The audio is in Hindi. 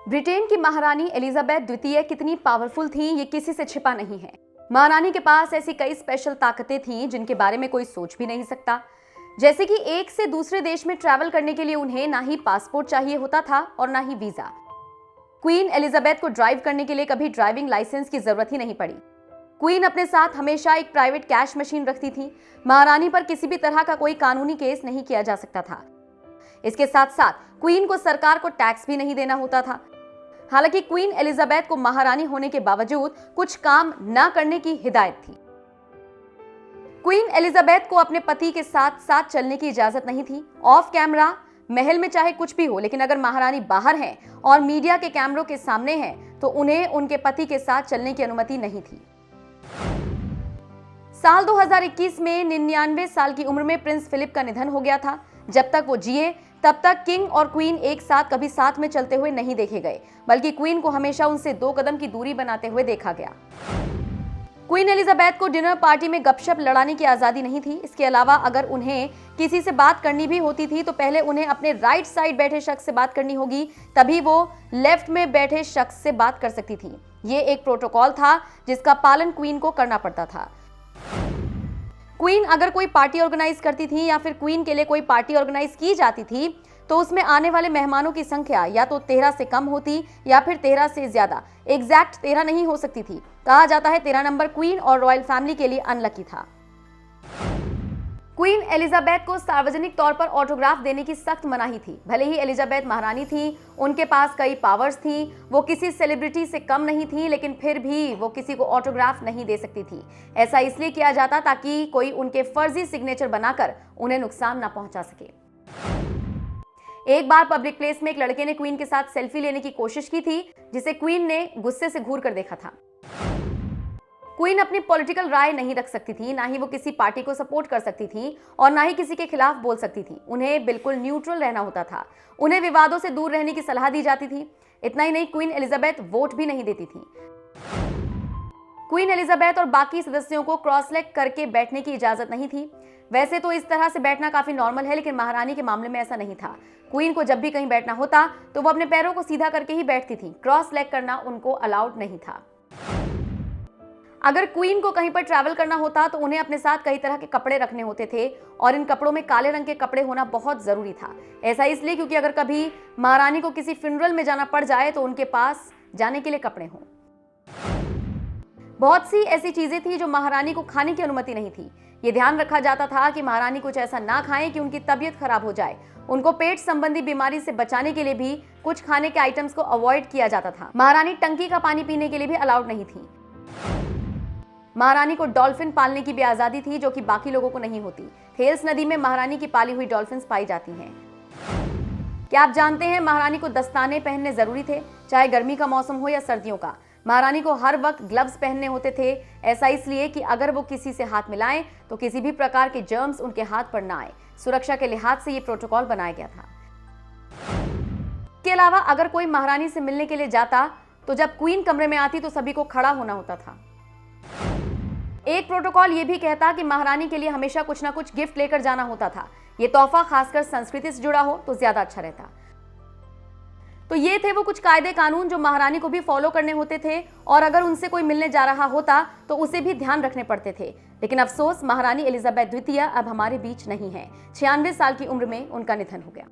ब्रिटेन की महारानी एलिजाबेथ द्वितीय कितनी पावरफुल थी ये किसी से छिपा नहीं है। महारानी के पास ऐसी कई स्पेशल ताकतें थीं जिनके बारे में कोई सोच भी नहीं सकता। जैसे कि एक से दूसरे देश में ट्रैवल करने के लिए उन्हें ना ही पासपोर्ट चाहिए होता था और ना ही वीजा। क्वीन एलिजाबेथ को ड्राइव करने के लिए कभी ड्राइविंग लाइसेंस की जरूरत ही नहीं पड़ी। क्वीन अपने साथ हमेशा एक प्राइवेट कैश मशीन रखती थी। महारानी पर किसी भी तरह का कोई कानूनी केस नहीं किया जा सकता था। इसके साथ साथ क्वीन को सरकार को टैक्स भी नहीं देना होता था। हालांकि क्वीन एलिजाबेथ को महारानी होने के बावजूद कुछ काम न करने की हिदायत थी। क्वीन एलिजाबेथ को अपने पति के साथ साथ चलने की इजाजत नहीं थी। ऑफ कैमरा महल में चाहे कुछ भी हो, लेकिन अगर महारानी बाहर हैं और मीडिया के कैमरों के सामने हैं तो उन्हें उनके पति के साथ चलने की अनुमति नहीं थी। साल 2021 में 99 साल की उम्र में प्रिंस फिलिप का निधन हो गया था। जब तक वो जिए तब तक किंग और क्वीन एक साथ कभी साथ में चलते हुए नहीं देखे गए, बल्कि क्वीन को हमेशा उनसे 2 कदम की दूरी बनाते हुए देखा गया। क्वीन एलिजाबेथ को डिनर पार्टी में गपशप लड़ाने की आजादी नहीं थी। इसके अलावा अगर उन्हें किसी से बात करनी भी होती थी तो पहले उन्हें अपने राइट साइड बैठे शख्स से बात करनी होगी, तभी वो लेफ्ट में बैठे शख्स से बात कर सकती थी। ये एक प्रोटोकॉल था जिसका पालन क्वीन को करना पड़ता था। क्वीन अगर कोई पार्टी ऑर्गेनाइज करती थी या फिर क्वीन के लिए कोई पार्टी ऑर्गेनाइज की जाती थी तो उसमें आने वाले मेहमानों की संख्या या तो 13 से कम होती या फिर 13 से ज्यादा। एग्जैक्ट 13 नहीं हो सकती थी। कहा जाता है 13 नंबर क्वीन और रॉयल फैमिली के लिए अनलकी था। क्वीन एलिजाबेथ को सार्वजनिक तौर पर ऑटोग्राफ देने की सख्त मनाही थी। भले ही एलिजाबेथ महारानी थी, उनके पास कई पावर्स थी, वो किसी सेलिब्रिटी से कम नहीं थी, लेकिन फिर भी वो किसी को ऑटोग्राफ नहीं दे सकती थी। ऐसा इसलिए किया जाता ताकि कोई उनके फर्जी सिग्नेचर बनाकर उन्हें नुकसान ना पहुंचा सके। एक बार पब्लिक प्लेस में एक लड़के ने क्वीन के साथ सेल्फी लेने की कोशिश की थी, जिसे क्वीन ने गुस्से से घूर कर देखा था। क्वीन अपनी पॉलिटिकल राय नहीं रख सकती थी, ना ही वो किसी पार्टी को सपोर्ट कर सकती थी और ना ही किसी के खिलाफ बोल सकती थी। उन्हें बिल्कुल न्यूट्रल रहना होता था। उन्हें विवादों से दूर रहने की सलाह दी जाती थी। इतना ही नहीं, क्वीन एलिजाबेथ वोट भी नहीं देती थी। क्वीन एलिजाबेथ और बाकी सदस्यों को क्रॉस लेग करके बैठने की इजाजत नहीं थी। वैसे तो इस तरह से बैठना काफी नॉर्मल है, लेकिन महारानी के मामले में ऐसा नहीं था। क्वीन को जब भी कहीं बैठना होता तो वो अपने पैरों को सीधा करके ही बैठती थी। क्रॉस लेग करना उनको अलाउड नहीं था। अगर क्वीन को कहीं पर ट्रैवल करना होता तो उन्हें अपने साथ कई तरह के कपड़े रखने होते थे और इन कपड़ों में काले रंग के कपड़े होना बहुत जरूरी था। ऐसा इसलिए क्योंकि अगर कभी महारानी को किसी फ्यूनरल में जाना पड़ जाए तो उनके पास जाने के लिए कपड़े हों। बहुत सी ऐसी चीजें थी जो महारानी को खाने की अनुमति नहीं थी। ये ध्यान रखा जाता था कि महारानी कुछ ऐसा ना खाएं कि उनकी तबीयत खराब हो जाए। उनको पेट संबंधी बीमारी से बचाने के लिए भी कुछ खाने के आइटम्स को अवॉइड किया जाता था। महारानी टंकी का पानी पीने के लिए भी अलाउड नहीं थी। महारानी को डॉल्फिन पालने की भी आजादी थी, जो कि बाकी लोगों को नहीं होती। थेल्स नदी में महारानी की पाली हुई डॉल्फिन्स पाई जाती हैं। क्या आप जानते हैं महारानी को दस्ताने पहनने जरूरी थे, चाहे गर्मी का मौसम हो या सर्दियों का। महारानी को हर वक्त ग्लव्स पहनने होते थे। ऐसा इसलिए कि अगर वो किसी से हाथ मिलाएं तो किसी भी प्रकार के जर्म्स उनके हाथ पर ना आए। सुरक्षा के लिहाज से ये प्रोटोकॉल बनाया गया था। इसके अलावा अगर कोई महारानी से मिलने के लिए जाता तो जब क्वीन कमरे में आती तो सभी को खड़ा होना होता था। एक प्रोटोकॉल ये भी कहता कि महारानी के लिए हमेशा कुछ ना कुछ गिफ्ट लेकर जाना होता था। ये तोहफा खासकर संस्कृति से जुड़ा हो तो ज्यादा अच्छा रहता। तो ये थे वो कुछ कायदे कानून जो महारानी को भी फॉलो करने होते थे और अगर उनसे कोई मिलने जा रहा होता तो उसे भी ध्यान रखने पड़ते थे। लेकिन अफसोस, महारानी एलिजाबेथ द्वितीय अब हमारे बीच नहीं है। 96 साल की उम्र में उनका निधन हो गया।